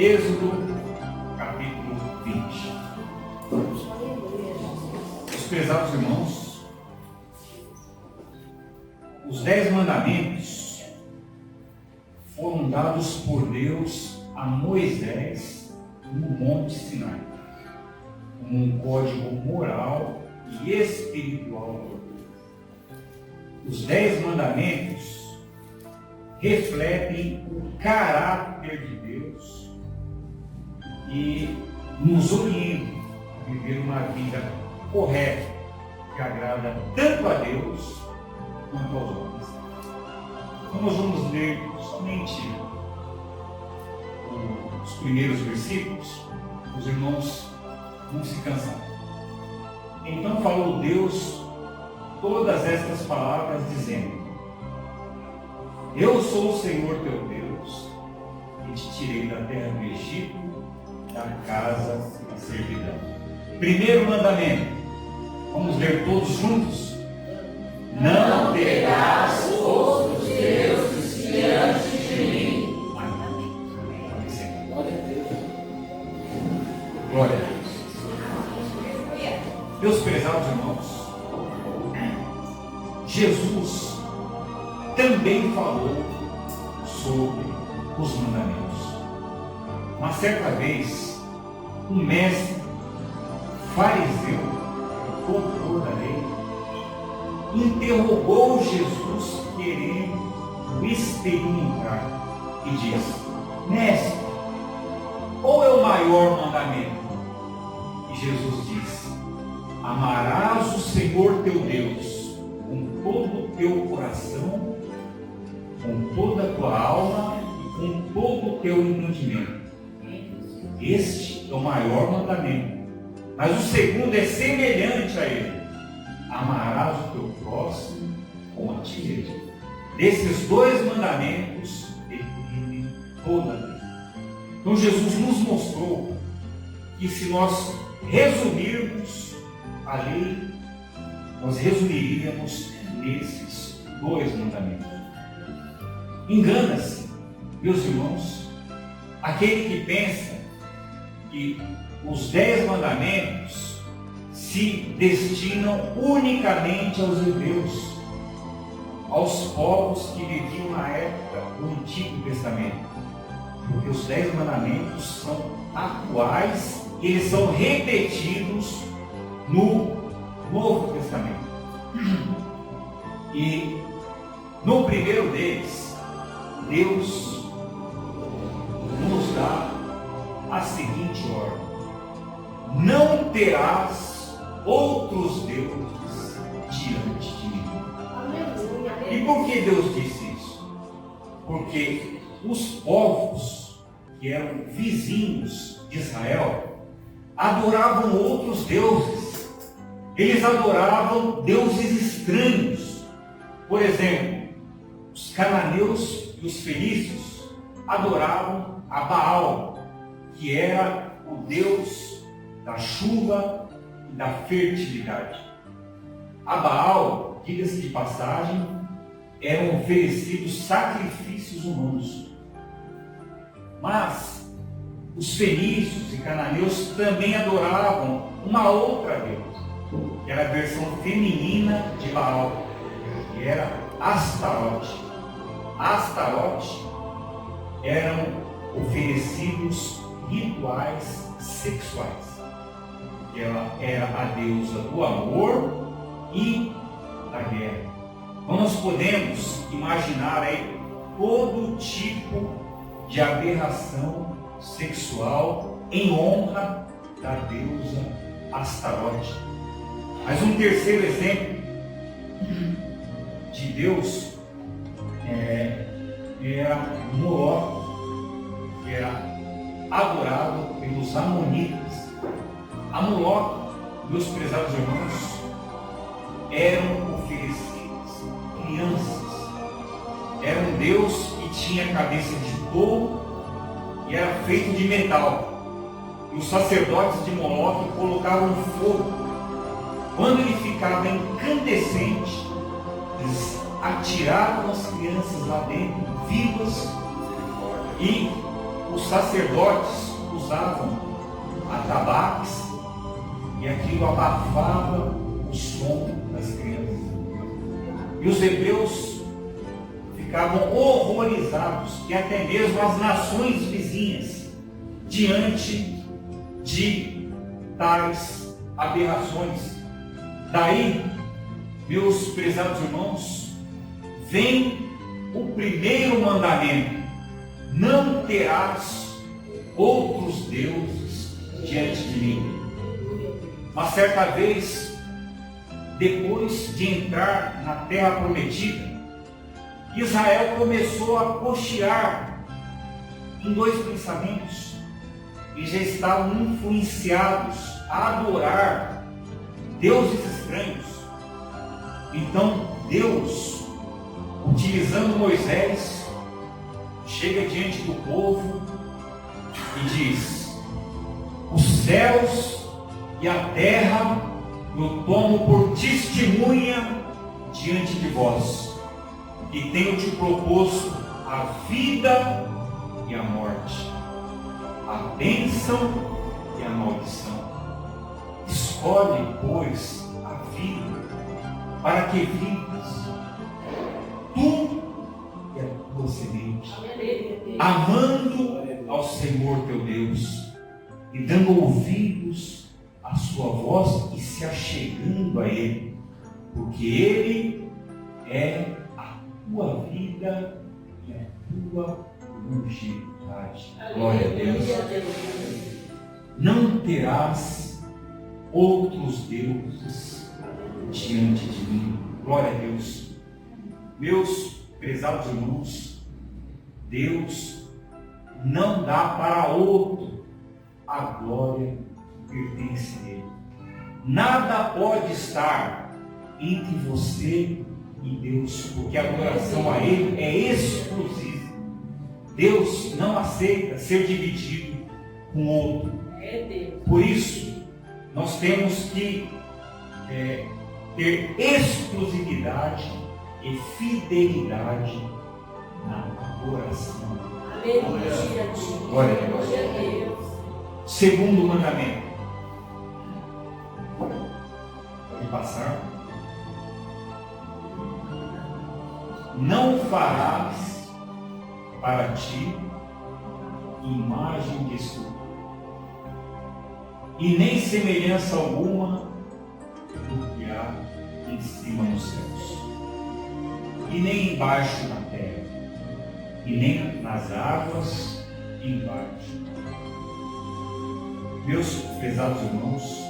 Êxodo, capítulo 20. Meus prezados irmãos, os 10 mandamentos foram dados por Deus a Moisés no Monte Sinai, como um código moral e espiritual. Os 10 mandamentos refletem o caráter de Deus e nos orientam a viver uma vida correta, que agrada tanto a Deus quanto aos homens. Então nós vamos ler somente os primeiros versículos, os irmãos vão se cansar. Então falou Deus todas estas palavras, dizendo: Eu sou o Senhor teu Deus, e te tirei da terra do Egito, da casa da servidão. Primeiro mandamento, vamos ler todos juntos? Não terás outros deuses diante de mim. Glória a Deus. Meus prezados irmãos, Jesus também falou sobre os mandamentos. Uma certa vez, um mestre fariseu, doutor da lei, interrogou Jesus querendo o experimentar e disse: Mestre, qual é o maior mandamento? E Jesus disse: Amarás o Senhor teu Deus com todo o teu coração, com toda a tua alma e com todo o teu entendimento. Este é o maior mandamento. Mas o segundo é semelhante a ele: amarás o teu próximo como a ti mesmo. Desses 2 mandamentos depende toda a lei. Então Jesus nos mostrou que, se nós resumirmos a lei, nós resumiríamos nesses 2 mandamentos. Engana-se, meus irmãos, aquele que pensa que os 10 mandamentos se destinam unicamente aos hebreus, aos povos que viviam na época do Antigo Testamento. Porque os 10 mandamentos são atuais e eles são repetidos no Novo Testamento. E no primeiro deles, Deus nos dá a seguinte ordem: não terás outros deuses diante de mim. E por que Deus disse isso? Porque os povos que eram vizinhos de Israel adoravam outros deuses. Eles adoravam deuses estranhos. Por exemplo, os cananeus e os fenícios adoravam a Baal, que era o deus da chuva e da fertilidade. A Baal, diga-se de passagem, eram oferecidos sacrifícios humanos. Mas os fenícios e cananeus também adoravam uma outra deusa, que era a versão feminina de Baal, que era Astarote. Astarote eram oferecidos rituais sexuais. Ela era a deusa do amor e da guerra. Então nós podemos imaginar aí todo tipo de aberração sexual em honra da deusa Astarote. Mas um terceiro exemplo de Deus era Moloque, que era adorado pelos amonitas. A Moloque, meus prezados irmãos, eram oferecidas crianças. Era um Deus que tinha cabeça de touro e era feito de metal. E os sacerdotes de Moloque colocavam fogo. Quando ele ficava incandescente, eles atiravam as crianças lá dentro, vivas, e os sacerdotes usavam atabaques e aquilo abafava o som das crianças. E os hebreus ficavam horrorizados, que até mesmo as nações vizinhas, diante de tais aberrações. Daí, meus prezados irmãos, vem o primeiro mandamento: não terás outros deuses diante de mim. Mas certa vez, depois de entrar na terra prometida, Israel começou a cochear em dois pensamentos e já estavam influenciados a adorar deuses estranhos. Então Deus, utilizando Moisés, chega diante do povo e diz: os céus e a terra eu tomo por testemunha diante de vós, e tenho te proposto a vida e a morte, a bênção e a maldição. Escolhe, pois, a vida, para que vivas, tu e a tua semente, amando ao Senhor teu Deus, e dando ouvidos à sua voz e se achegando a Ele, porque Ele é a tua vida e a tua longevidade. Glória a Deus. Não terás outros deuses diante de mim. Glória a Deus. Meus prezados irmãos, Deus não dá para outro a glória que pertence a Ele. Nada pode estar entre você e Deus, porque a adoração a Ele é exclusiva. Deus não aceita ser dividido com outro. Por isso, nós temos que ter exclusividade e fidelidade na adoração. Glória a Deus. Segundo mandamento. Pode passar. Não farás para ti imagem de escultura, e nem semelhança alguma do que há em cima nos céus, e nem embaixo na terra, e nem nas águas embaixo. Meus prezados irmãos,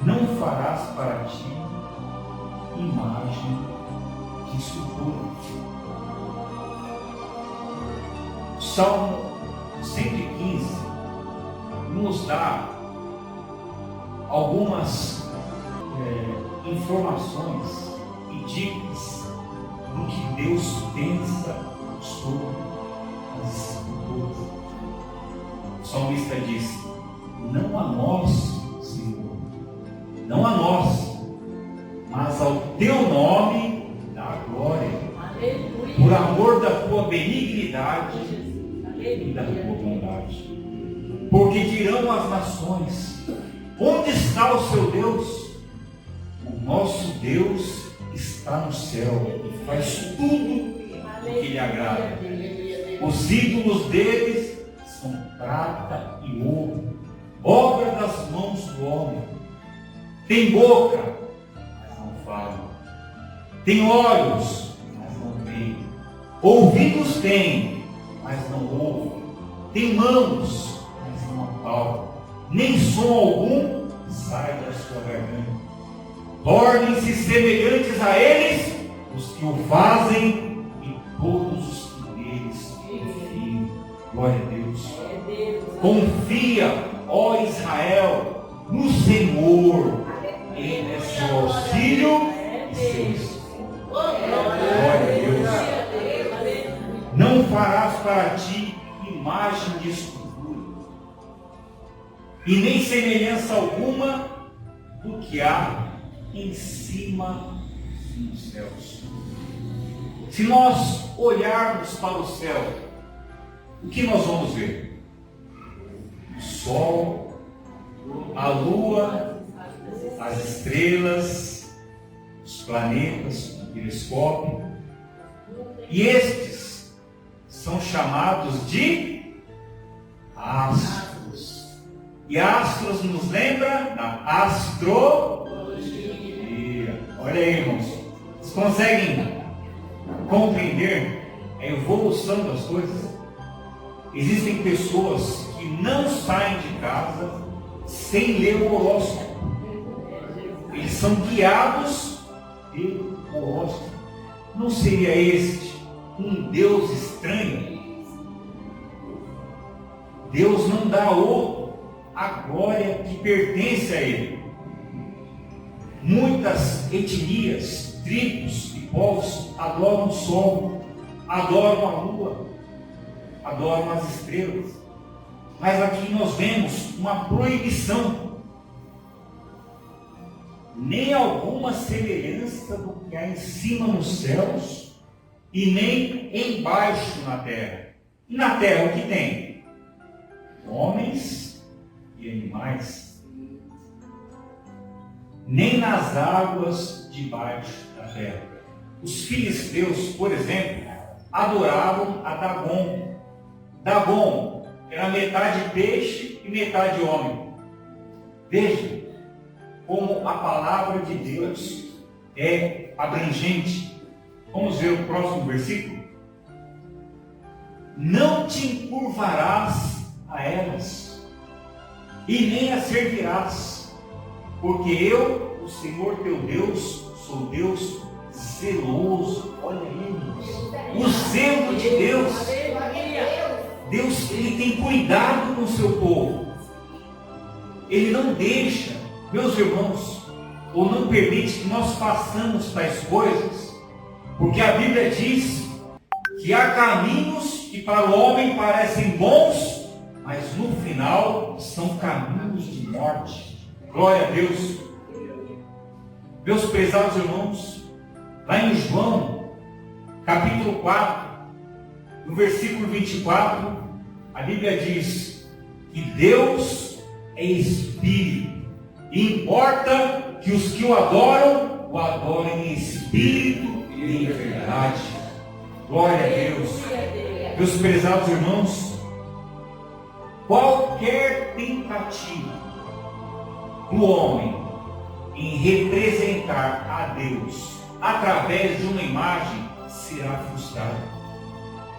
não farás para ti imagem de escultura. Salmo 115 nos dá algumas informações e dicas do que Deus pensa sobre as esculturas. O salmista diz: não a nós, Senhor, não a nós, mas ao teu nome dá glória. Aleluia. Por amor da tua benignidade e da tua bondade. Porque dirão as nações: onde está o seu Deus? O nosso Deus está no céu e faz tudo o que lhe agrada. Os ídolos deles são prata e ouro, obra das mãos do homem. Tem boca, mas não fala. Tem olhos, mas não veem. Ouvidos tem, mas não ouvem. Tem mãos, mas não apalpam. Nem som algum sai da sua garganta. Tornem-se semelhantes a eles os que o fazem e todos os que neles confiam. Glória a Deus. Confia, ó Israel, no Senhor. Ele é seu auxílio e seu escudo. Glória a Deus. Não farás para ti imagem de escultura, e nem semelhança alguma do que há em cima dos céus. Se nós olharmos para o céu, o que nós vamos ver? O sol, a lua, as estrelas, os planetas, o telescópio. E estes são chamados de astros. E astros nos lembra da astrologia. Olha aí, irmãos. Vocês conseguem compreender a evolução das coisas? Existem pessoas que não saem de casa sem ler o horóscopo. Eles são guiados pelo horóscopo. Não seria este um Deus estranho? Deus não dá outro a glória que pertence a Ele. Muitas etnias, tribos e povos adoram o sol, adoram a lua, adoram as estrelas. Mas aqui nós vemos uma proibição. Nem alguma semelhança do que há em cima nos céus e nem embaixo na terra. E na terra o que tem? Homens e animais. Nem nas águas debaixo da terra. Os filisteus, por exemplo, adoravam a Dagon. Dagon era metade peixe e metade homem. Veja como a palavra de Deus é abrangente. Vamos ver o próximo versículo. Não te encurvarás a elas, e nem as servirás, porque eu, o Senhor teu Deus, sou Deus zeloso. Olha aí, o zelo de Deus. Deus, Ele tem cuidado com o seu povo. Ele não deixa, meus irmãos, ou não permite que nós façamos tais coisas, porque a Bíblia diz que há caminhos que para o homem parecem bons, mas no final são caminhos de morte. Glória a Deus. Meus prezados irmãos, lá em João, capítulo 4, no versículo 24, a Bíblia diz que Deus é Espírito, e importa que os que o adorem em Espírito e em verdade. Glória a Deus. Meus prezados irmãos, qualquer tentativa do homem em representar a Deus através de uma imagem será frustrada,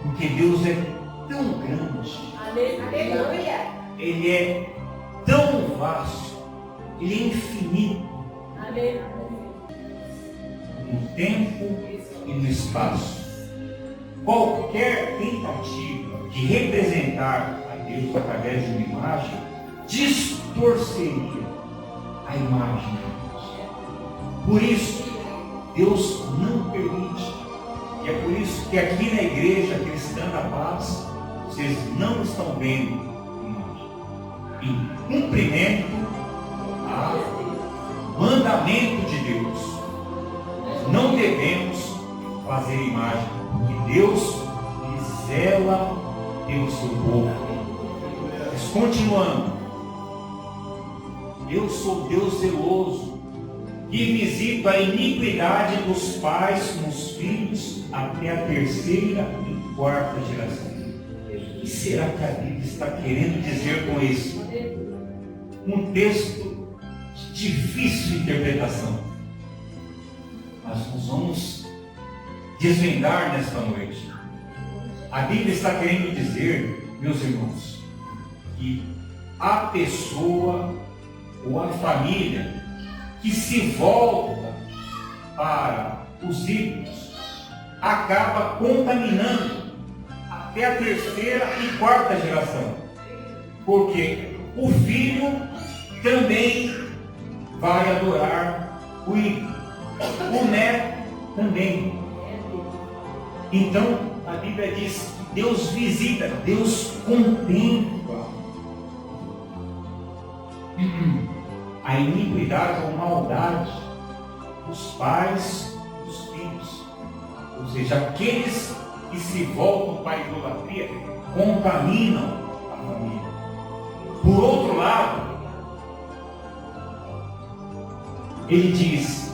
porque Deus é tão grande, aleluia. Ele é tão vasto, Ele é infinito, aleluia. No tempo e no espaço. Qualquer tentativa de representar a Deus através de uma imagem distorceria a imagem de Deus. Por isso, Deus não permite. E é por isso que aqui na Igreja Cristã da Paz, vocês não estão vendo imagem. Em cumprimento ao mandamento de Deus, nós não devemos fazer imagem, porque Deus zela pelo seu povo. Mas continuando, eu sou Deus zeloso, que visita a iniquidade dos pais com os filhos até a terceira e quarta geração. O que será que a Bíblia está querendo dizer com isso? Um texto de difícil interpretação. Mas nós vamos desvendar nesta noite. A Bíblia está querendo dizer, meus irmãos, que a pessoa ou a família que se volta para os ídolos acaba contaminando até a terceira e quarta geração, porque o filho também vai adorar o ídolo, o neto também. Então a Bíblia diz que Deus visita, Deus contempla a iniquidade ou maldade dos pais e dos filhos, ou seja, aqueles que se voltam para a idolatria contaminam a família. Por outro lado, ele diz,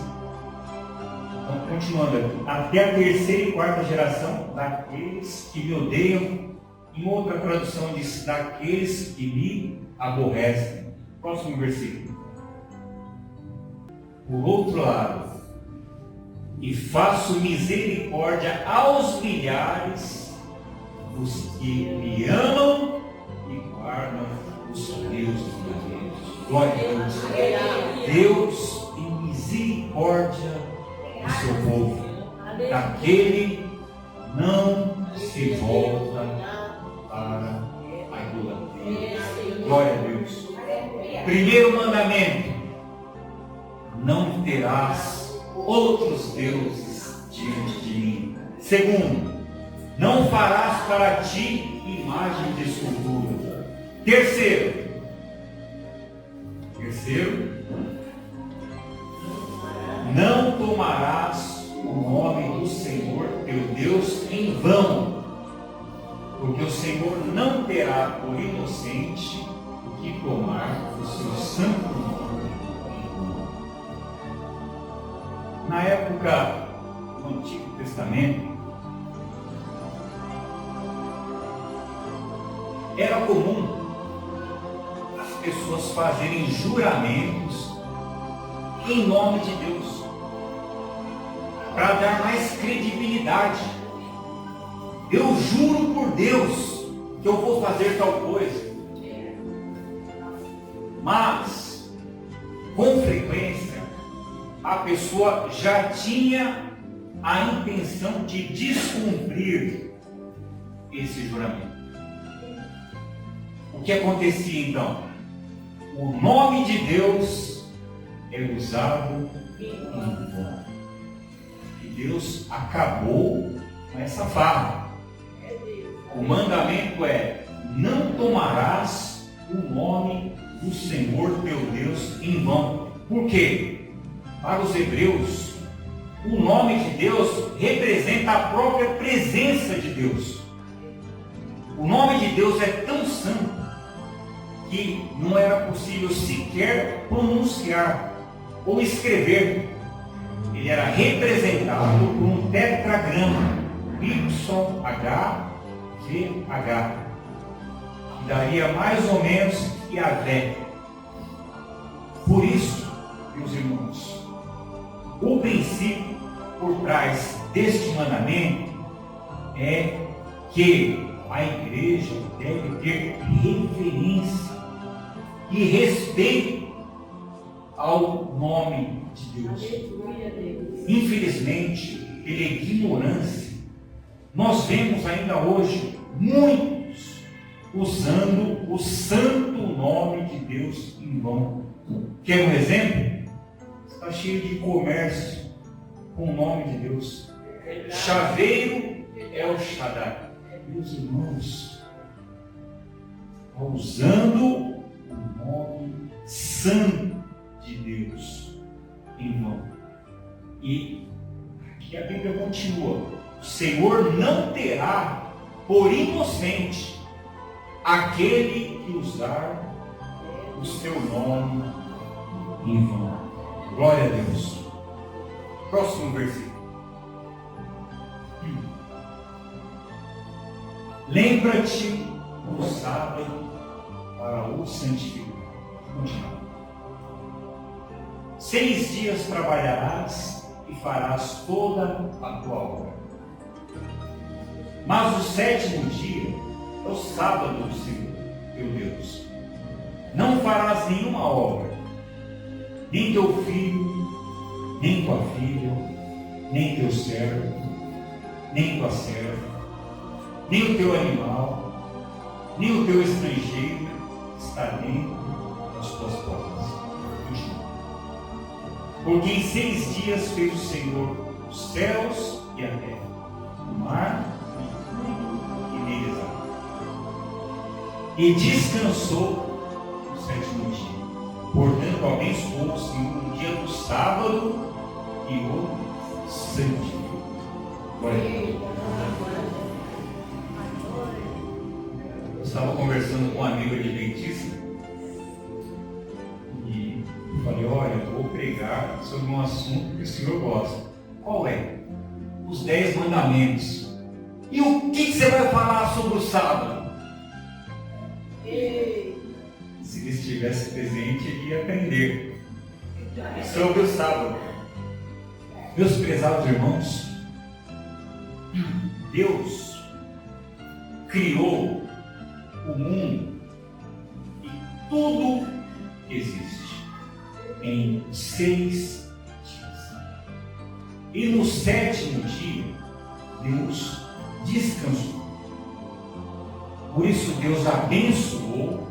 então, continuando aqui, até a terceira e quarta geração daqueles que me odeiam. Em outra tradução diz, daqueles que me aborrecem. Próximo versículo. Por outro lado, e faço misericórdia aos milhares dos que me amam e guardam os meus mandamentos. Glória a Deus. Deus tem misericórdia do seu povo, daquele não se volta para a idolatria. Glória a Deus. Primeiro mandamento: não terás outros deuses diante de mim. Segundo, não farás para ti imagem de escultura. Terceiro, não tomarás o nome do Senhor teu Deus em vão, porque o Senhor não terá por inocente o que tomar o seu santo nome em vão. Na época do Antigo Testamento, era comum as pessoas fazerem juramentos em nome de Deus, para dar mais credibilidade. Eu juro por Deus que eu vou fazer tal coisa. Mas, com frequência, a pessoa já tinha a intenção de descumprir esse juramento. O que acontecia então? O nome de Deus é usado em vão. E Deus acabou com essa farra. O mandamento é: não tomarás o nome do Senhor teu Deus em vão. Por quê? Para os hebreus, o nome de Deus representa a própria presença de Deus. O nome de Deus é tão santo que não era possível sequer pronunciar ou escrever. Ele era representado por um tetragrama, YHVH, que daria mais ou menos Yahvé. Por isso, meus irmãos, o princípio por trás deste mandamento é que a igreja deve ter reverência e respeito ao nome de Deus. Infelizmente, pela ignorância, nós vemos ainda hoje muitos usando o santo nome de Deus em vão. Quer um exemplo? Está cheio de comércio com o nome de Deus. Chaveiro é o Shaddai. Meus irmãos, usando o nome santo de Deus em vão. E aqui a Bíblia continua: o Senhor não terá por inocente aquele que usar o seu nome em vão. Glória a Deus. Próximo versículo. Lembra-te do sábado para o santificar. Continua. 6 dias trabalharás e farás toda a tua obra. Mas o 7º dia é o sábado do Senhor, teu Deus. Não farás nenhuma obra, nem teu filho, nem tua filha, nem teu servo, nem tua serva, nem o teu animal, nem o teu estrangeiro está dentro das tuas portas. Porque em 6 dias fez o Senhor os céus e a terra, o mar e neles há. E descansou no 7º dia. Portanto, abençoou o Senhor no dia do sábado e o santificou. Glória a Deus. estava conversando com um amigo adventista e falei, olha, eu vou pregar sobre um assunto que o senhor gosta. Qual é? Os 10 mandamentos. E o que você vai falar sobre o sábado? Se ele estivesse presente, ele ia aprender sobre o sábado. Meus prezados irmãos, Deus criou o mundo e tudo que existe em 6 dias. E no 7º dia, Deus descansou. Por isso Deus abençoou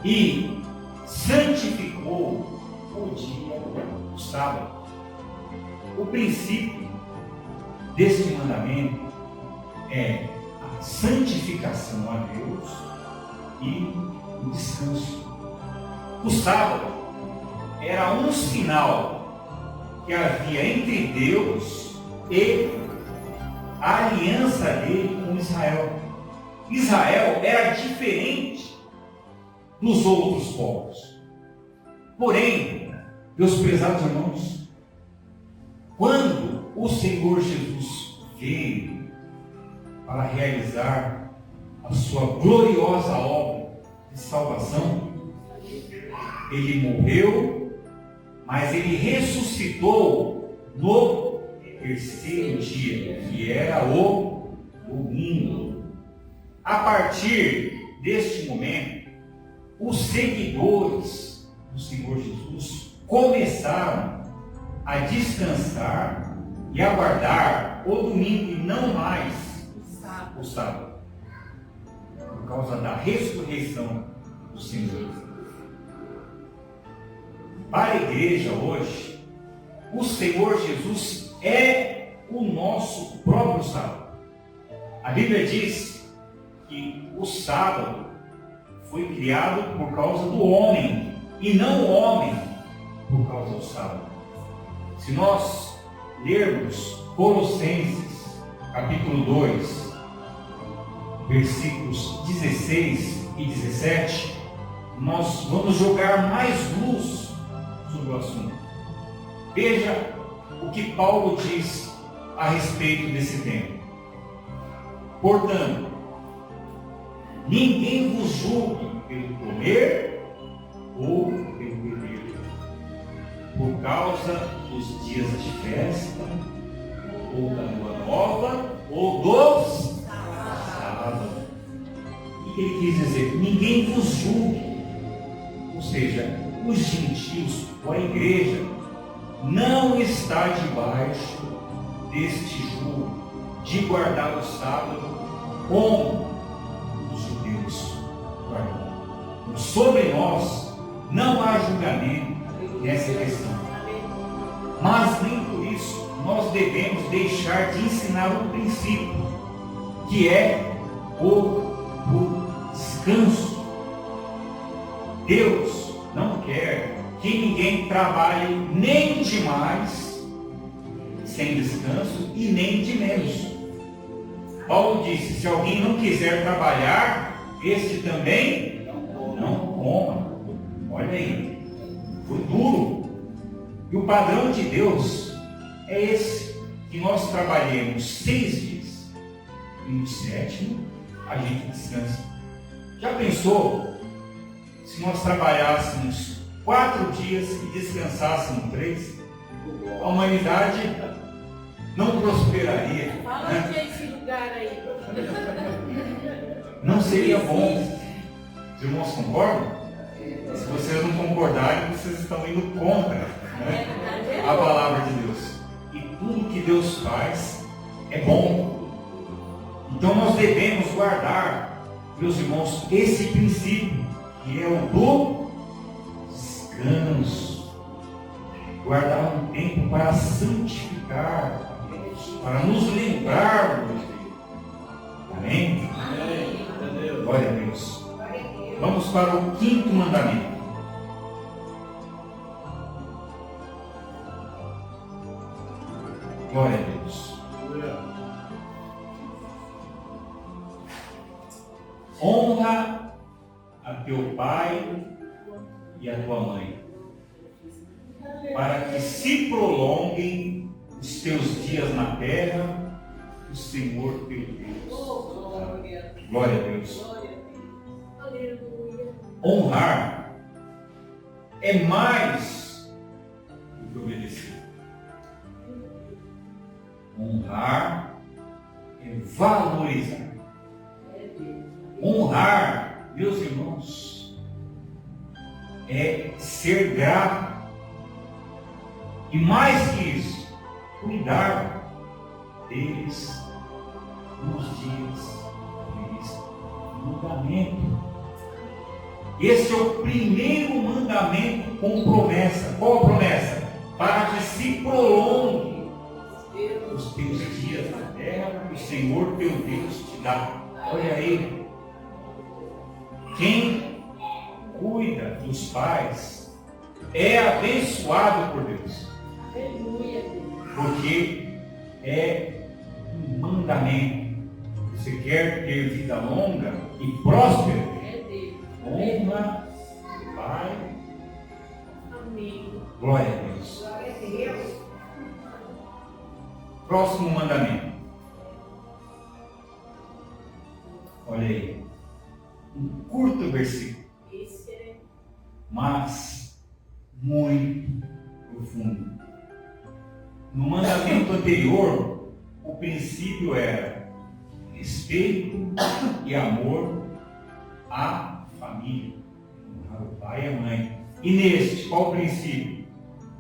e santificou o dia do sábado. O princípio deste mandamento é a santificação a Deus e o descanso. O sábado era um sinal que havia entre Deus e a aliança dele com Israel. Israel era diferente dos outros povos. Porém, meus prezados irmãos, quando o Senhor Jesus veio para realizar a sua gloriosa obra de salvação, ele morreu, mas ele ressuscitou no 3º dia, que era o domingo. A partir deste momento, os seguidores do Senhor Jesus começaram a descansar e aguardar o domingo e não mais o sábado, por causa da ressurreição do Senhor. Para a igreja hoje, o Senhor Jesus é o nosso próprio sábado. A Bíblia diz que o sábado foi criado por causa do homem e não o homem por causa do sábado. Se nós lermos Colossenses capítulo 2, versículos 16 e 17, nós vamos jogar mais luz sobre o assunto. Veja o que Paulo diz a respeito desse tema. Portanto, ninguém vos julgue pelo comer ou pelo beber, por causa dos dias de festa, ou da lua nova, ou dos sábados. E ele quis dizer, ninguém vos julgue. Ou seja, os gentios, ou a igreja, não está debaixo deste jugo de guardar o sábado como os judeus guardam. Sobre nós não há julgamento nessa questão. Mas nem por isso nós devemos deixar de ensinar um princípio, que é o descanso. Deus não quer que ninguém trabalhe nem de mais, sem descanso, e nem de menos. Paulo disse, se alguém não quiser trabalhar, este também não coma. Olha aí, foi duro. E o padrão de Deus é esse, que nós trabalhemos 6 dias, e no 7º a gente descansa. Já pensou se nós trabalhássemos 4 dias e descansássemos 3? A humanidade não prosperaria. Fala Né? onde é esse lugar aí. Não seria bom. Os irmãos concordam? Se vocês não concordarem, vocês estão indo contra, né, a palavra de Deus. E tudo que Deus faz é bom. Então nós devemos guardar, meus irmãos, esse princípio, que é o do descanso. Guardar um tempo para santificar, para nos lembrarmos dele. Amém? Glória a Deus. Vamos para o 5º mandamento. Glória a Deus. Honra a teu pai e a tua mãe, para que se prolonguem os teus dias na terra, o Senhor teu Deus. Glória a Deus. Honrar é mais do que obedecer. Honrar é valorizar. Honrar, meus irmãos, é ser grato. E mais que isso, cuidar deles nos dias deles. Mandamento. Esse é o primeiro mandamento com promessa. Qual a promessa? Para que se prolongue os teus dias na terra, que o Senhor teu Deus te dá. Olha aí. Quem cuida dos pais é abençoado por Deus. Porque é um mandamento. Você quer ter vida longa e próspera? Honra o pai. Amém. Glória a Deus. Glória a Deus. Próximo mandamento. Olha aí. Um curto versículo, mas muito profundo. No mandamento anterior, o princípio era respeito e amor à família, honrar o pai e a mãe. E neste, qual o princípio?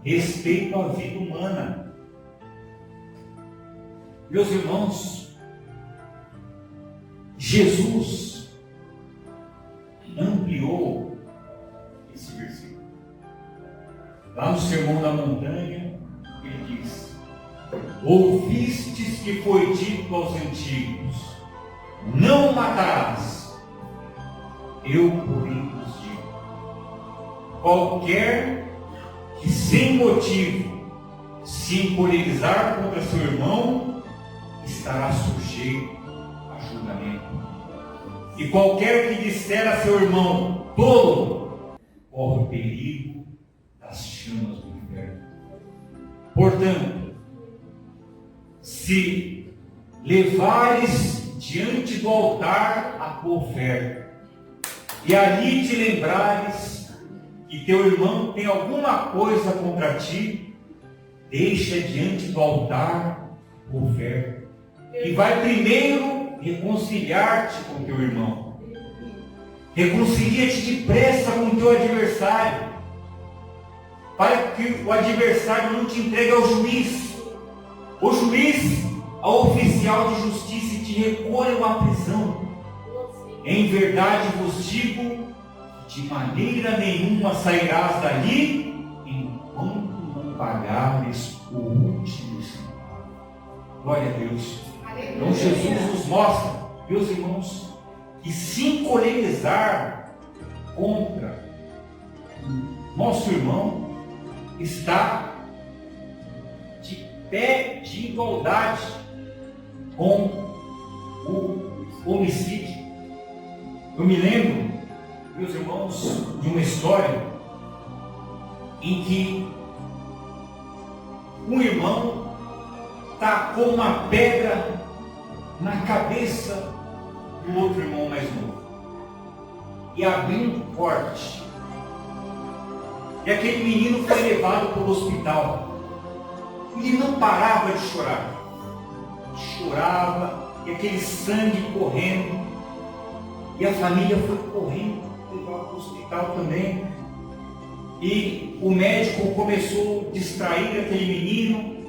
Respeito à vida humana. Meus irmãos, Jesus ampliou esse versículo. Lá no Sermão da Montanha, ele diz: ouvistes que foi dito aos antigos, não matarás. Eu, porém, vos digo: qualquer que sem motivo se encolerizar contra seu irmão, estará sujeito a julgamento. E qualquer que disser a seu irmão tolo, corre o perigo das chamas do inferno. Portanto, se levares diante do altar a tua oferta, e ali te lembrares que teu irmão tem alguma coisa contra ti, deixa diante do altar a oferta, e vai primeiro reconciliar-te com teu irmão. Reconcilia-te depressa com teu adversário, para que o adversário não te entregue ao juiz. O juiz, ao oficial de justiça, e te recolham à prisão. Em verdade vos digo, de maneira nenhuma sairás dali, enquanto não pagares o último centavo. Glória a Deus. Então Jesus nos mostra, meus irmãos, que se encolerizar contra o nosso irmão está de pé de igualdade com o homicídio. Eu me lembro, meus irmãos, de uma história em que um irmão tacou uma pedra na cabeça do outro irmão mais novo e abriu um corte. E aquele menino foi levado para o hospital. Ele não parava de chorar. Chorava, e aquele sangue correndo. E a família foi correndo, levar para o hospital também. E o médico começou a distrair aquele menino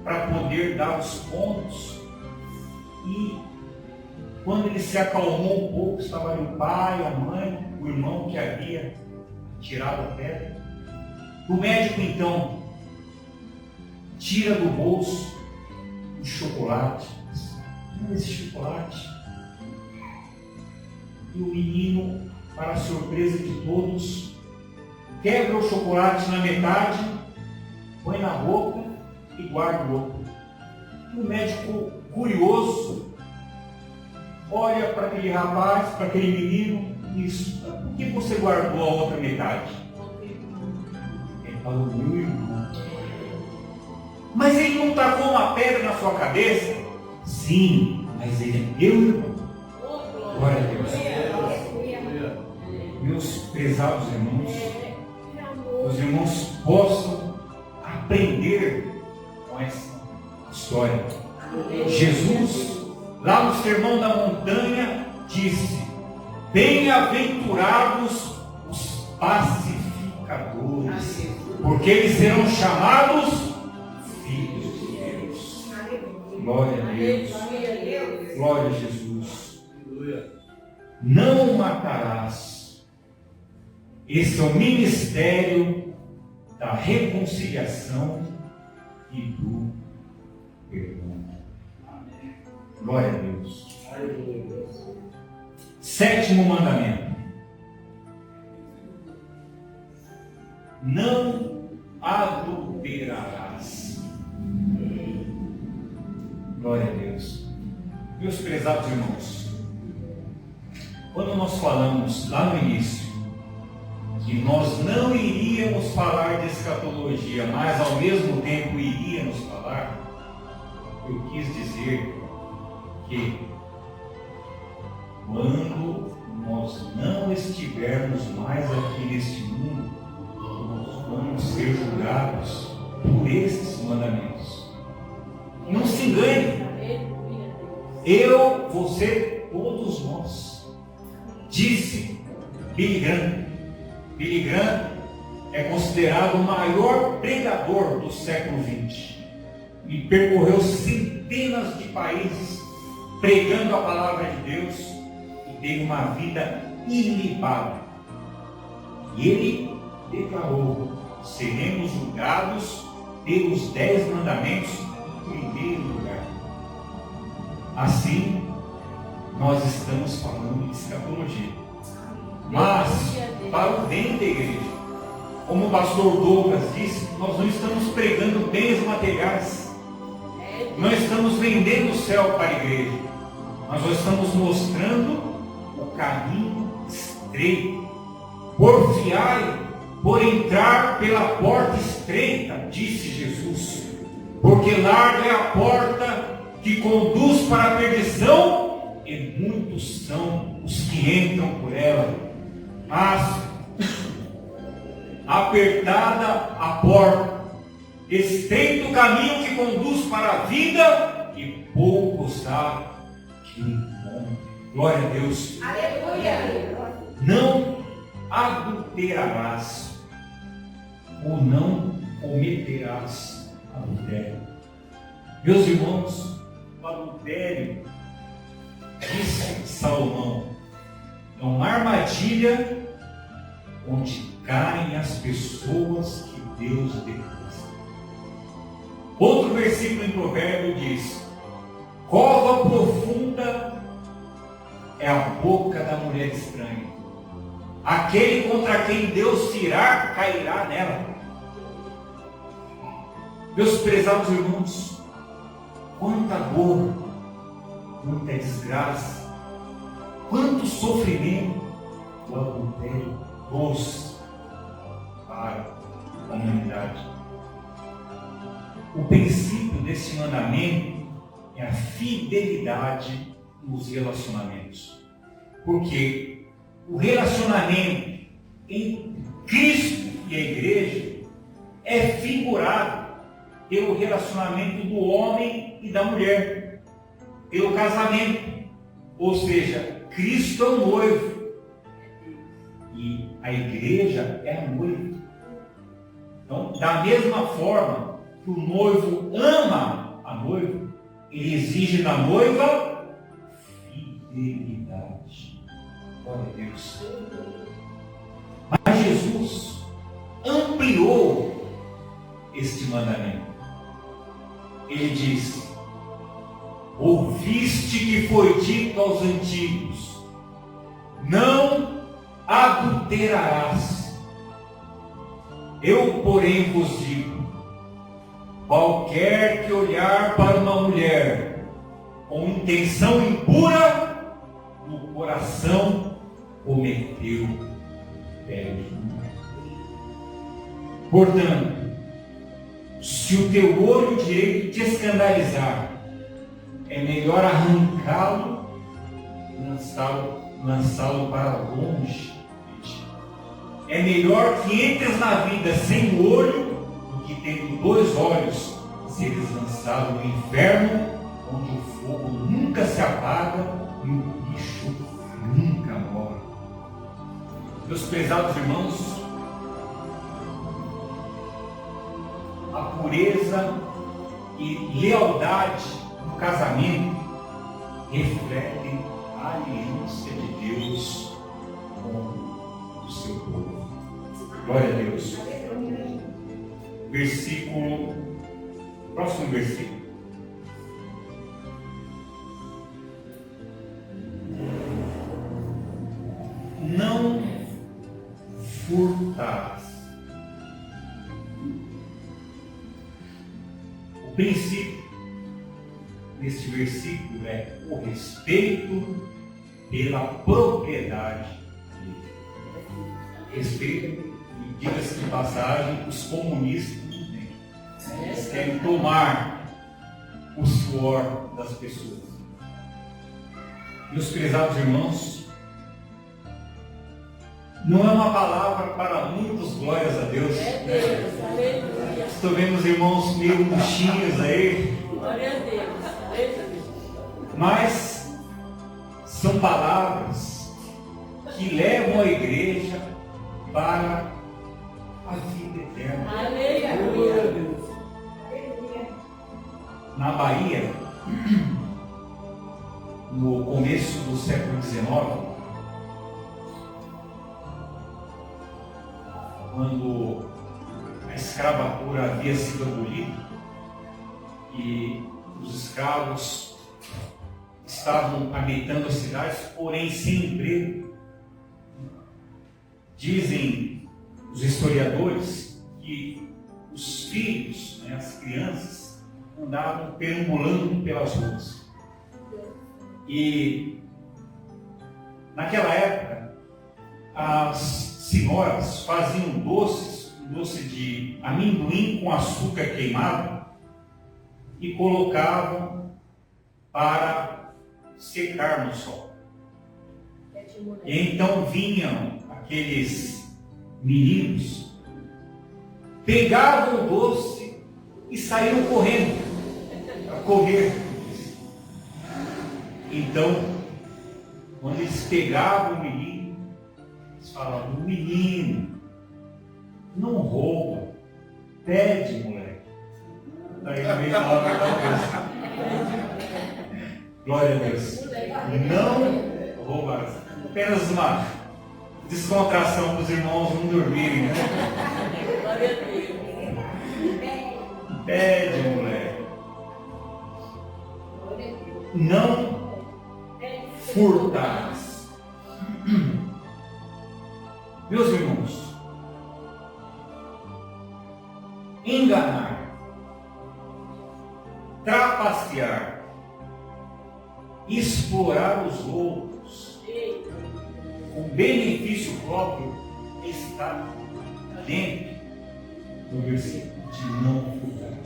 para poder dar os pontos. E quando ele se acalmou um pouco, estava ali o pai, a mãe, o irmão que havia tirado a pedra. O médico então tira do bolso um chocolate. Esse chocolate. E o menino, para a surpresa de todos, quebra o chocolate na metade, põe na boca e guarda o outro. E o médico, curioso, olha para aquele rapaz, para aquele menino, isso. Por que você guardou a outra metade? Ele falou, meu irmão. Mas ele não tacou uma pedra na sua cabeça? Sim, mas ele é meu irmão. Glória a Deus. Meus prezados irmãos, os irmãos possam aprender com essa história. Jesus, lá no Sermão da Montanha, disse: bem-aventurados os pacificadores, porque eles serão chamados filhos de Deus. Glória a Deus. Glória a Jesus. Não matarás. Esse é o ministério da reconciliação e do perdão. Glória a Deus. Sétimo mandamento: não adulterarás. Glória a Deus. Meus prezados irmãos, quando nós falamos lá no início que nós não iríamos falar de escatologia, mas ao mesmo tempo iríamos falar, eu quis dizer que quando nós não estivermos mais aqui neste mundo, nós vamos ser julgados por esses mandamentos. Não se engane. Eu, você, todos nós. Disse Billy Graham. Billy Graham é considerado o maior pregador do século XX. E percorreu centenas de países pregando a palavra de Deus e teve uma vida ilibada. E ele declarou: seremos julgados pelos 10 mandamentos em primeiro lugar. Assim, nós estamos falando de escatologia. Mas, para o bem da igreja, como o pastor Douglas disse, nós não estamos pregando bens materiais. Não estamos vendendo o céu para a igreja. Mas nós estamos mostrando o caminho estreito. Porfiai por entrar pela porta estreita, disse Jesus. Porque larga é a porta que conduz para a perdição, e muitos são os que entram por ela. Mas apertada a porta, estreito o caminho que conduz para a vida, e poucos há que o encontrem. Glória a Deus. Aleluia. Não adulterarás, ou não cometerás adultério. Meus irmãos, o adultério, disse Salomão, é uma armadilha onde caem as pessoas que Deus detesta. Outro versículo em Provérbio diz: cova profunda é a boca da mulher estranha. Aquele contra quem Deus se irá, cairá nela. Meus prezados irmãos, quanta dor, quanta desgraça, quanto sofrimento o adultério trouxe para a humanidade. O princípio desse mandamento é a fidelidade nos relacionamentos. Porque o relacionamento entre Cristo e a igreja é figurado pelo relacionamento do homem e da mulher, pelo casamento. Ou seja, Cristo é o noivo e a igreja é a noiva. Então, da mesma forma que o noivo ama a noiva, ele exige da noiva fidelidade. Glória a Deus. Mas Jesus ampliou este mandamento. Ele diz: ouviste que foi dito aos antigos, não adulterarás. Eu, porém, vos digo: qualquer que olhar para uma mulher com intenção impura, no coração cometeu pecado. Portanto, se o teu olho direito te escandalizar, é melhor arrancá-lo e lançá-lo para longe de ti. É melhor que entres na vida sem olho do que tendo 2 olhos seres lançado no inferno, onde o fogo nunca se apaga e o bicho nunca morre. Meus prezados irmãos, a pureza e lealdade no casamento refletem a aliança de Deus com o seu povo. Glória a Deus. Próximo versículo. Não furtarás. O princípio neste versículo é o respeito pela propriedade dele. Respeito, e diga-se de passagem, os comunistas não têm. Eles querem tomar o suor das pessoas. Meus prezados irmãos, não é uma palavra para muitos, glórias a Deus. Estou vendo os irmãos meio murchinhos aí. Glória a Deus. Mas são palavras que levam a igreja para a vida eterna. Aleluia. Na Bahia, no começo do século XIX, quando a escravatura havia sido abolida e os escravos estavam habitando as cidades, porém sem emprego, dizem os historiadores que os filhos, as crianças, andavam perambulando pelas ruas. E naquela época, as senhoras faziam doce de amendoim com açúcar queimado e colocavam para secar no sol. E então vinham aqueles meninos, pegavam o doce e saíram correndo para comer. Então, quando eles pegavam o menino, eles falavam: o menino não rouba, pede, moleque. Daí vem a palavra da Deus. Glória a Deus. Não roubarás. Apenas uma descontração para os irmãos não dormirem, né? Glória a Deus. Pede, moleque. Não furtarás. Meus irmãos, enganar, trapacear, explorar os outros com benefício próprio está dentro do versículo de não furtar.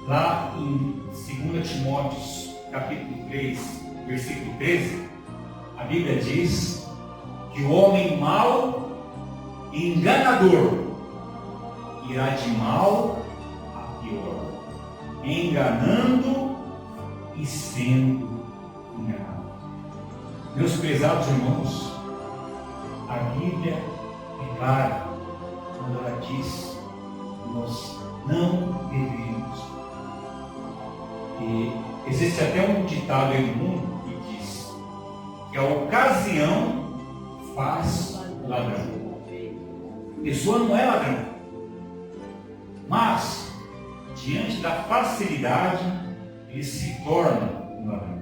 Lá em 2 Timóteo capítulo 3, versículo 13, a Bíblia diz que o homem mau e enganador irá de mal a pior, enganando e sendo enganado. Meus prezados irmãos, a Bíblia é clara quando ela diz que nós não devemos. E existe até um ditado aí no mundo que diz que a ocasião faz o ladrão. A pessoa não é ladrão, mas diante da facilidade ele se torna um ladrão.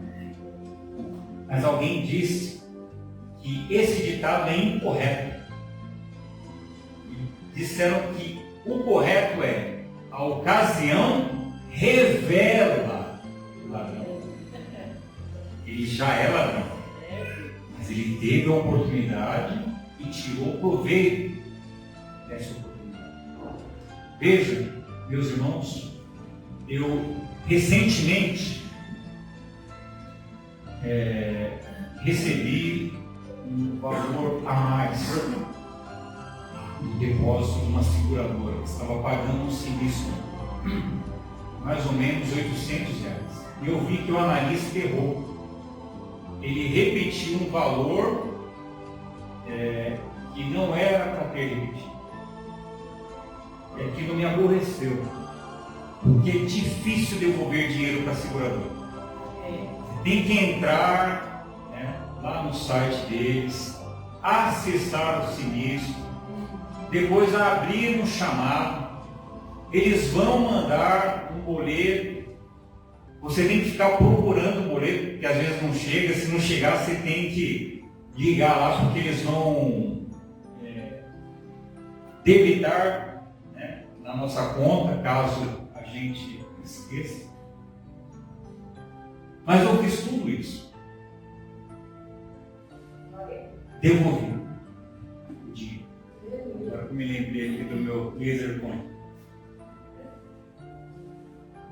Mas alguém disse que esse ditado é incorreto. Disseram que o correto é: a ocasião revela o ladrão. E Ele já era livre, mas ele teve a oportunidade e tirou proveito dessa oportunidade. Veja, meus irmãos, eu recentemente recebi um valor a mais no depósito de uma seguradora que estava pagando um sinistro, mais ou menos R$800. E eu vi que o analista errou. Ele repetiu um valor que não era para ter repetido. E aquilo me aborreceu, porque é difícil devolver dinheiro para a seguradora. Tem que entrar, né, lá no site deles, acessar o sinistro, depois abrir um chamado, eles vão mandar um boleto, você tem que ficar procurando o boleto, porque às vezes não chega, se não chegar você tem que ligar lá, porque eles vão debitar, né, na nossa conta, caso a gente esqueça. Mas eu fiz tudo isso. Devolvi o dinheiro. Agora que eu me lembrei aqui do meu laser coin.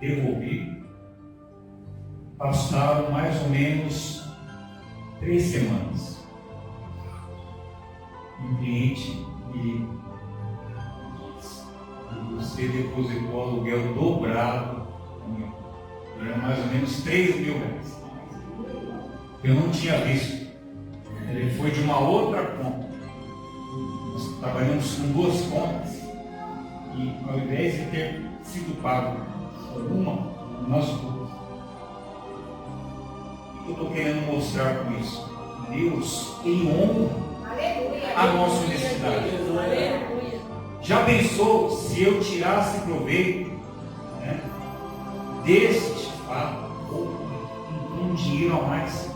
Devolvi. Passaram mais ou menos 3 semanas. Um cliente me disse: você depositou o aluguel dobrado. Era mais ou menos R$3.000. Eu não tinha visto. Ele foi de uma outra conta. Nós trabalhamos com 2 contas. E ao invés de ter sido pago uma, nós 2. O que eu estou querendo mostrar com isso? Deus, Ele honra a nossa honestidade. Já pensou se eu tirasse proveito, né, deste ou um dinheiro a mais?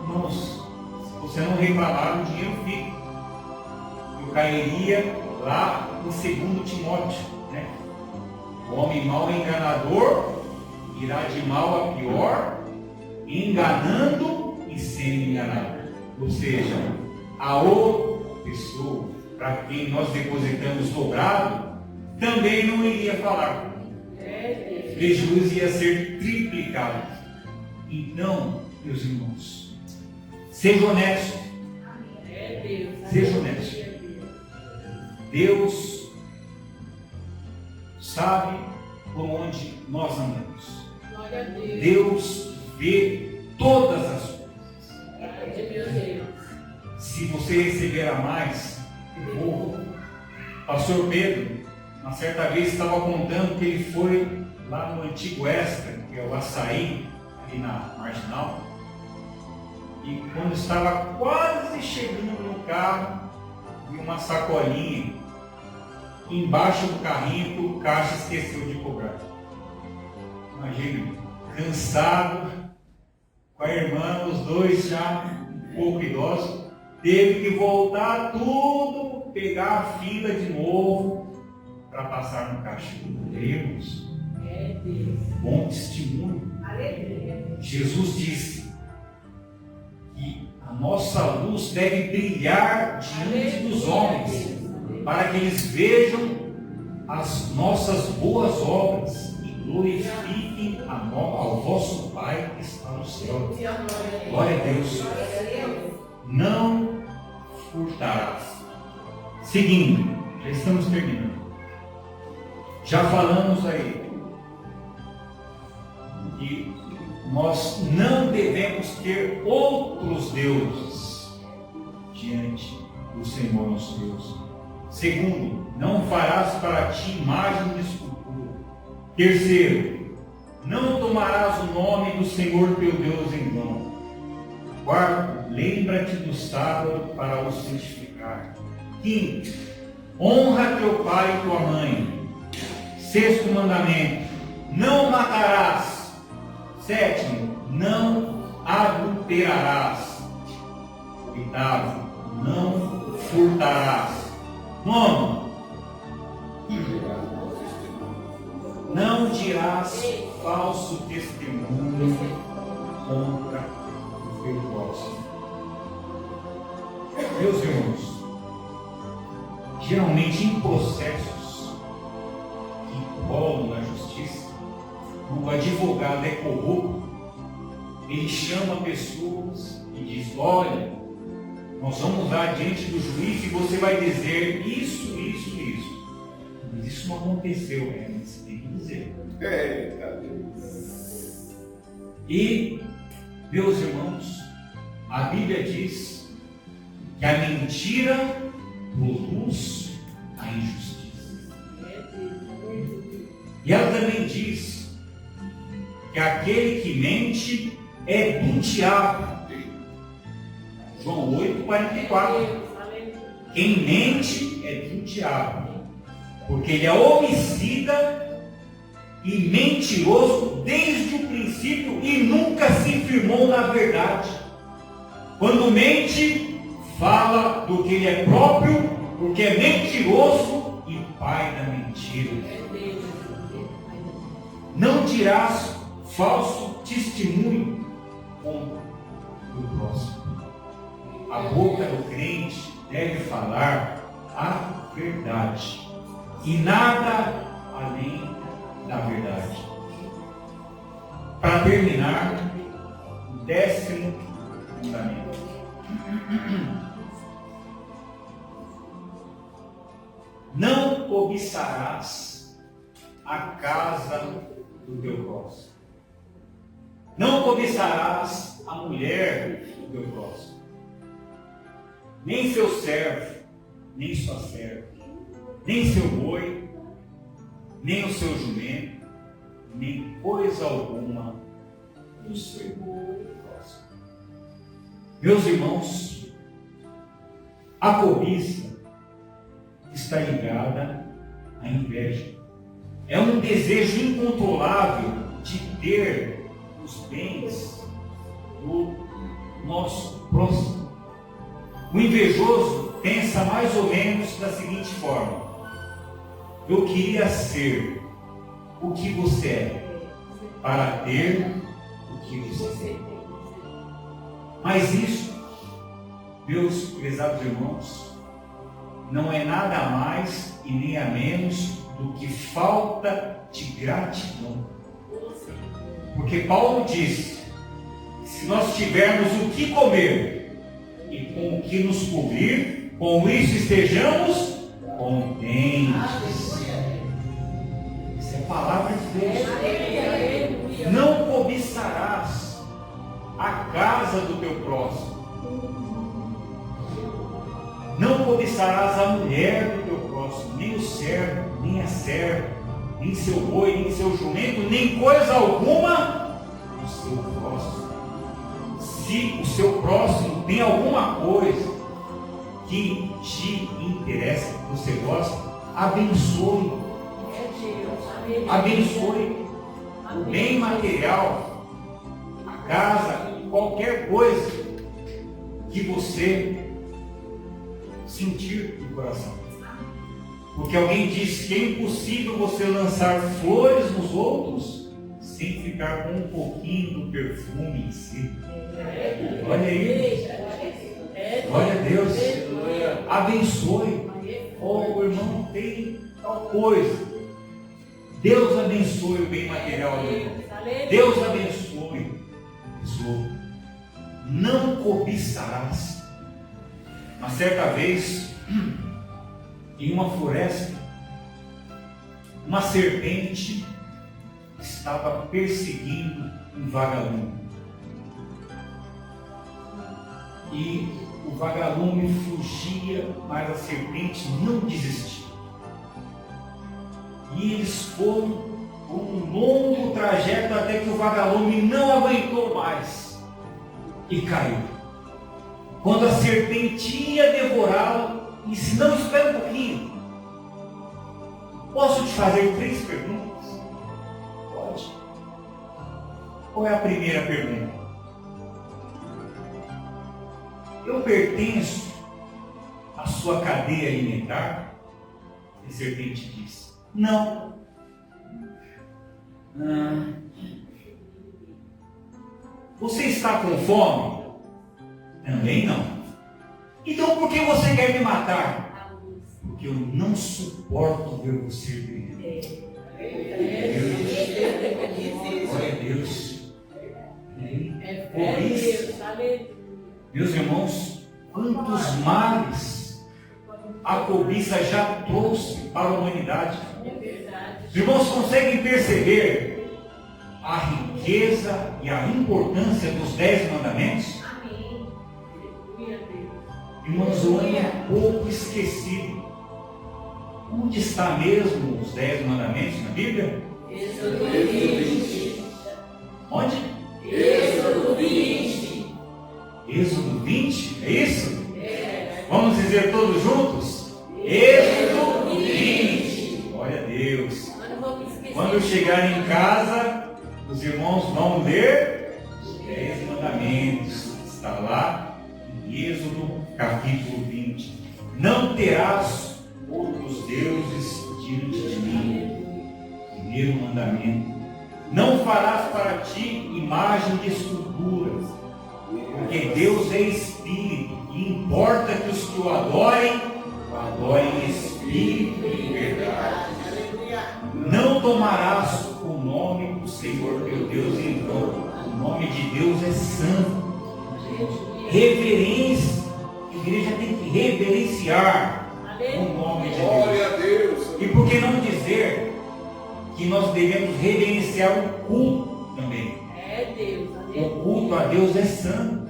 Irmãos, se você não reclamar, o dinheiro fica. Eu cairia lá em 2 Timóteo, né? O homem mau e enganador irá de mal a pior, enganando e sendo enganado. Ou seja, a outra pessoa para quem nós depositamos dobrado também não iria falar. O prejuízo ia ser triplicado. Então, meus irmãos, seja honesto. Seja honesto. Deus sabe por onde nós andamos. Deus vê todas as coisas. Se você receber a mais, devolva. Pastor Pedro, uma certa vez, estava contando que ele foi lá no antigo Extra, que é o Açaí, ali na Marginal, e quando estava quase chegando no carro, viu uma sacolinha embaixo do carrinho que o caixa esqueceu de cobrar. Imagina, cansado, com a irmã, os dois já um pouco idosos, teve que voltar tudo, pegar a fila de novo para passar no caixa. Deus, bom testemunho. Jesus disse que a nossa luz deve brilhar diante dos homens, para que eles vejam as nossas boas obras e glorifiquem ao vosso Pai que está no céu. Glória a Deus. Não furtarás. Seguindo, já estamos terminando. Já falamos aí que nós não devemos ter outros deuses diante do Senhor nosso Deus. Segundo, não farás para ti imagem de escultura. Terceiro, não tomarás o nome do Senhor teu Deus em vão. Quarto, lembra-te do sábado para o santificar. Quinto, honra teu pai e tua mãe. Sexto mandamento, não matarás. Sétimo, não adulterarás. Oitavo, não furtarás. Nono, não dirás falso testemunho contra geralmente em processos que rolam na justiça, o advogado é corrupto, ele chama pessoas e diz: olha, nós vamos lá diante do juiz e você vai dizer isso, isso e isso. Mas isso não aconteceu, mas você tem que dizer. E, meus irmãos, a Bíblia diz que a mentira produz a injustiça. E ela também diz que aquele que mente é do diabo. João 8,44. Quem mente é do diabo, porque ele é homicida e mentiroso desde o princípio e nunca se firmou na verdade. Quando mente, fala do que ele é próprio, porque é mentiroso e pai da mentira. Não dirás falso testemunho contra o próximo. A boca do crente deve falar a verdade e nada além da verdade. Para terminar, o 10º mandamento. Não cobiçarás a casa do teu próximo. Não cobiçarás a mulher do teu próximo, nem seu servo, nem sua serva, nem seu boi, nem o seu jumento, nem coisa alguma do seu próximo. Meus irmãos, a cobiça está ligada à inveja. É um desejo incontrolável de ter os bens do nosso próximo. O invejoso pensa mais ou menos da seguinte forma: eu queria ser o que você é, para ter o que você tem. Mas isso, meus prezados irmãos, não é nada mais e nem a menos do que falta de gratidão. Porque Paulo disse: se nós tivermos o que comer e com o que nos cobrir, com isso estejamos contentes. Isso é a palavra de Deus. Não cobiçarás a casa do teu próximo. Não cobiçarás a mulher do teu próximo, nem o servo, nem a serva, nem seu boi, nem seu jumento, nem coisa alguma do seu próximo. Se o seu próximo tem alguma coisa que te interessa, que você gosta, abençoe. Abençoe o bem material, a casa, qualquer coisa que você sentir no coração. Porque alguém disse que é impossível você lançar flores nos outros sem ficar com um pouquinho do perfume em si. Olha aí. Glória a Deus. Abençoe. Oh, o irmão tem tal coisa. Deus abençoe o bem material do irmão. Deus abençoe. Não cobiçarás. Uma certa vez, em uma floresta, uma serpente estava perseguindo um vagalume. E o vagalume fugia, mas a serpente não desistia. E eles foram por um longo trajeto até que o vagalume não aguentou mais e caiu. Quando a serpente ia devorá-lo, disse: não, espera um pouquinho. Posso te fazer 3 perguntas? Pode. Qual é a primeira pergunta? Eu pertenço à sua cadeia alimentar? A serpente disse: não. Você está com fome? Também não. Então por que você quer me matar? porque eu não suporto ver você brilhando. Glória a Deus. Por isso, meus irmãos, quantos males a cobiça já trouxe para a humanidade. Os irmãos conseguem perceber a riqueza e a importância dos 10 mandamentos? Irmãos, eu ando um pouco esquecido. Onde está mesmo os 10 mandamentos na Bíblia? Êxodo 20. Onde? Êxodo 20. Êxodo 20? É isso? É. Vamos dizer todos juntos? Êxodo 20. Glória a Deus. Quando chegarem em casa, os irmãos vão ler os 10 mandamentos. Está lá em Êxodo capítulo 20. Não terás outros deuses diante de mim. Primeiro mandamento. Não farás para ti imagem de esculturas, porque Deus é Espírito, e importa que os que o adorem em Espírito e em verdade. Não tomarás o nome do Senhor teu Deus em vão. O nome de Deus é santo. Reverência. A igreja tem que reverenciar o nome de Deus. Glória a Deus. E por que não dizer que nós devemos reverenciar o culto também? É Deus. O culto a Deus é santo.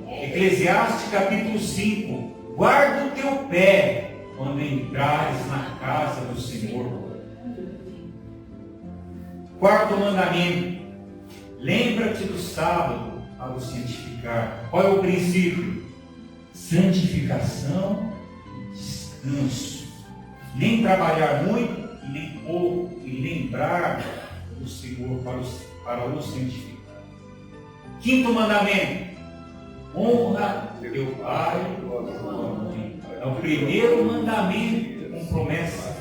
Eclesiastes capítulo 5. Guarda o teu pé quando entrares na casa do Senhor. Quarto mandamento. Lembra-te do sábado para o santificar. Qual é o princípio? Santificação e descanso. Nem trabalhar muito e nem pouco, e lembrar do Senhor para o santificar. Quinto mandamento. Honra teu pai e tua mãe. É o primeiro mandamento com promessa,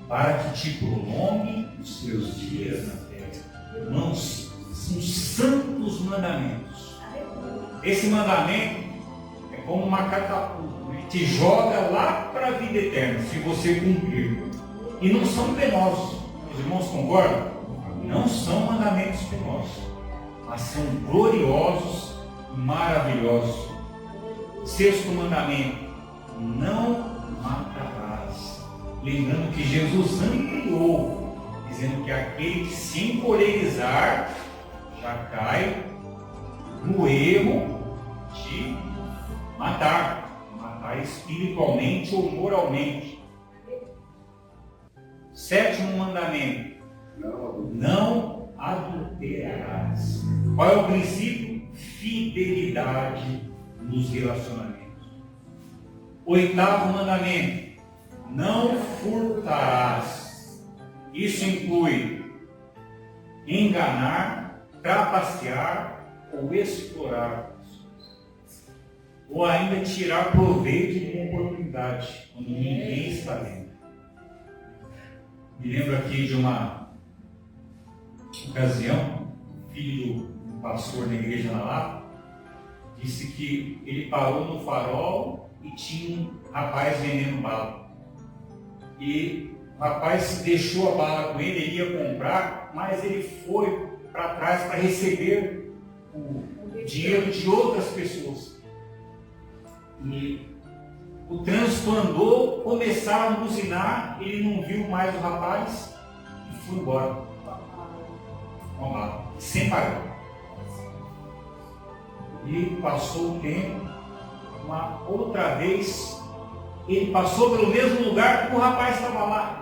para que te prolongue os teus dias na terra. Irmãos, são santos mandamentos. Esse mandamento é como uma catapulta, ele te joga lá para a vida eterna, se você cumprir. E não são penosos. Os irmãos concordam? Não são mandamentos penosos, mas são gloriosos e maravilhosos. Sexto mandamento: não matarás. Lembrando que Jesus ampliou, dizendo que aquele que se encolerizar já cai no erro de matar espiritualmente ou moralmente. Sétimo mandamento: não adulterarás. Qual é o princípio? Fidelidade nos relacionamentos. Oitavo mandamento: não furtarás. Isso inclui enganar, trapacear ou explorar, ou ainda tirar proveito de uma oportunidade quando ninguém está vendo. Me lembro aqui de uma ocasião, filho do pastor da igreja na Lapa disse que ele parou no farol e tinha um rapaz vendendo bala. E o rapaz deixou a bala com ele, ele ia comprar, mas ele foi para trás para receber o dinheiro de outras pessoas. E o trânsito andou, começaram a buzinar, ele não viu mais o rapaz e foi embora. Com a bala, sem pagar. E passou o tempo, uma outra vez, ele passou pelo mesmo lugar que o rapaz estava lá.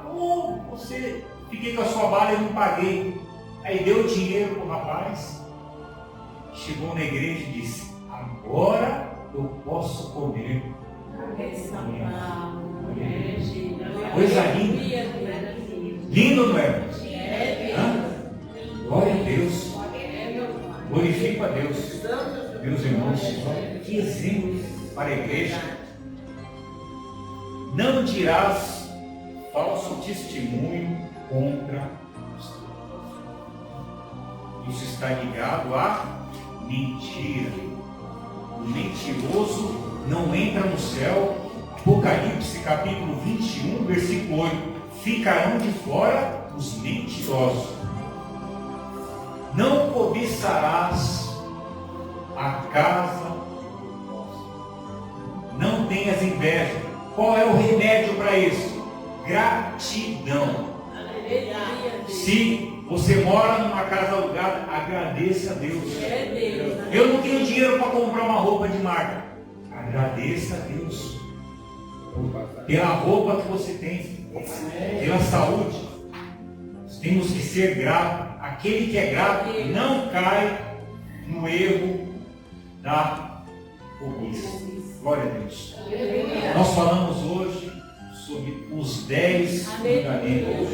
Fiquei com a sua bala e eu não paguei. Aí deu o dinheiro para o rapaz, chegou na igreja e disse: agora eu posso comer. Coisa linda. Lindo, não é? Glória a Deus. Glorifico a Deus. Meus irmãos, que exemplo para a igreja. Não dirás falso testemunho contra os teus. Isso está ligado à mentira. O mentiroso não entra no céu, Apocalipse capítulo 21, versículo 8. Ficarão de fora os mentirosos. Não cobiçarás a casa, não tenhas inveja. Qual é o remédio para isso? Gratidão. Aleluia. Se você mora numa casa alugada, agradeça a Deus. É Deus. Eu não tenho dinheiro para comprar uma roupa de marca. Agradeça a Deus pela roupa que você tem, pela saúde. Temos que ser gratos. Aquele que é grato não cai no erro da cobiça. Glória a Deus. Aleluia. Nós falamos hoje sobre os 10 mandamentos,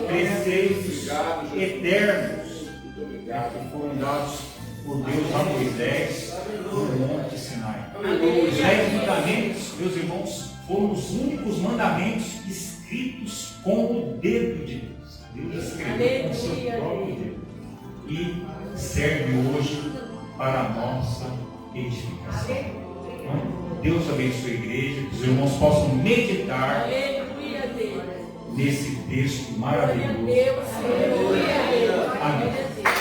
preceitos eternos que foram dados por Deus a Moisés no Monte Sinai. Os 10 mandamentos, meus irmãos, foram os únicos mandamentos escritos com o dedo de Deus. Deus escreveu com o seu próprio dedo e serve hoje para a nossa edificação. Então, Deus abençoe a igreja, que os irmãos possam meditar Aleluia, Deus. nesse texto Glória a maravilhoso. Deus. Aleluia. Amém.